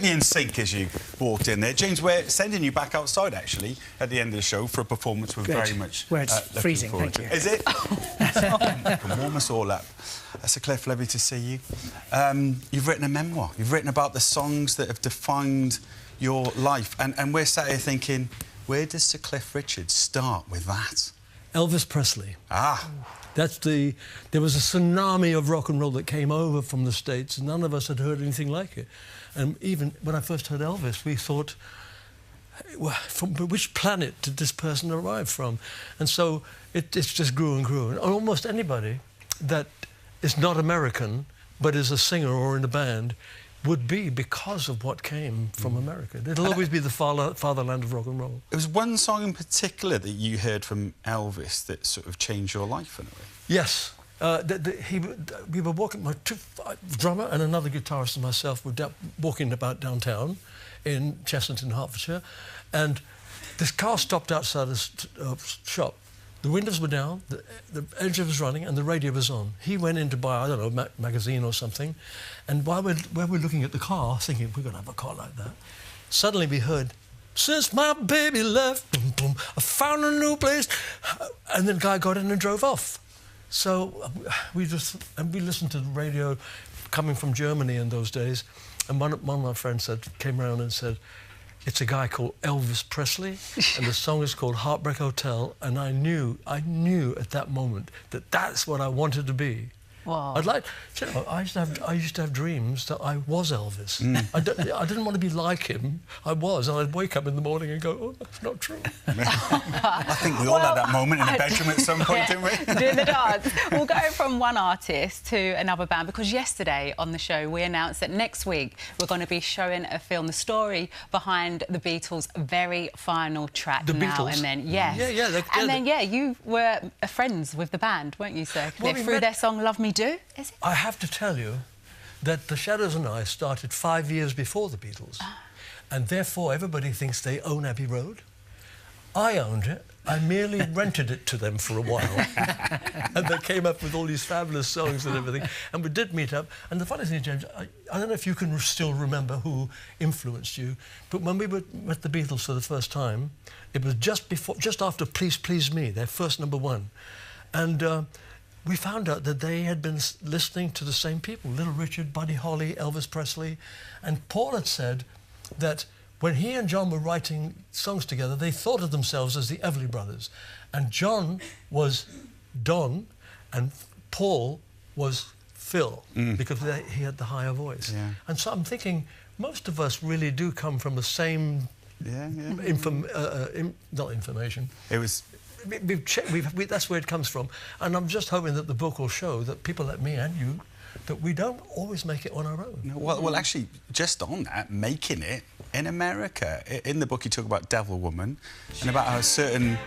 completely in sync as you walked in there. James, we're sending you back outside, actually, at the end of the show for a performance we're very much where it's freezing, thank you. Is it? You can warm us all up. Sir Cliff, lovely to see you. You've written a memoir. You've written about the songs that have defined your life. And we're sat here thinking, where does Sir Cliff Richard start with that? Elvis Presley. Ah. There was a tsunami of rock and roll that came over from the States, and none of us had heard anything like it. And even when I first heard Elvis, we thought, well, from which planet did this person arrive from? And so it just grew and grew. And almost anybody that is not American, but is a singer or in a band, would be because of what came from America. It'll always be the fatherland of rock and roll. There was one song in particular that you heard from Elvis that sort of changed your life in a way. Yes. We were walking, my drummer and another guitarist and myself were walking about downtown in Chessington, Hertfordshire, and this car stopped outside a shop. The windows were down, the engine was running, and the radio was on. He went in to buy, I don't know, a magazine or something, and while we're looking at the car, thinking, we're going to have a car like that, suddenly we heard, "Since my baby left, boom, boom, I found a new place," and then the guy got in and drove off. So we listened to the radio coming from Germany in those days, and one of my friends came around and said, "It's a guy called Elvis Presley, and the song is called Heartbreak Hotel." And I knew at that moment that that's what I wanted to be. Wow. I'd like, you know, I used to have dreams that I was Elvis. I didn't want to be like him. I was, and I'd wake up in the morning and go, "Oh, that's not true." I think we all had that moment in a bedroom at some point, didn't we? Doing the dance. We'll go from one artist to another band, because yesterday on the show we announced that next week we're going to be showing a film, the story behind the Beatles' very final track. The Now Beatles? And Then. Yes. Yeah. You were friends with the band, weren't you, Sir? Well, through their song Love Me Do, is it? I have to tell you that the Shadows and I started 5 years before the Beatles, and therefore everybody thinks they own Abbey Road. I owned it. I merely rented it to them for a while, and they came up with all these fabulous songs and everything, and we did meet up. And the funny thing, James, I don't know if you can still remember who influenced you, but when we met the Beatles for the first time, it was just after Please Please Me, their first #1, and we found out that they had been listening to the same people, Little Richard, Buddy Holly, Elvis Presley, and Paul had said that when he and John were writing songs together, they thought of themselves as the Everly Brothers, and John was Don, and Paul was Phil, because he had the higher voice. Yeah. And so I'm thinking, most of us really do come from the same not information. It was... That's where it comes from, and I'm just hoping that the book will show that people like me and you, that we don't always make it on our own. No, well, actually, just on that, making it in America. In the book, you talk about Devil Woman and about how a certain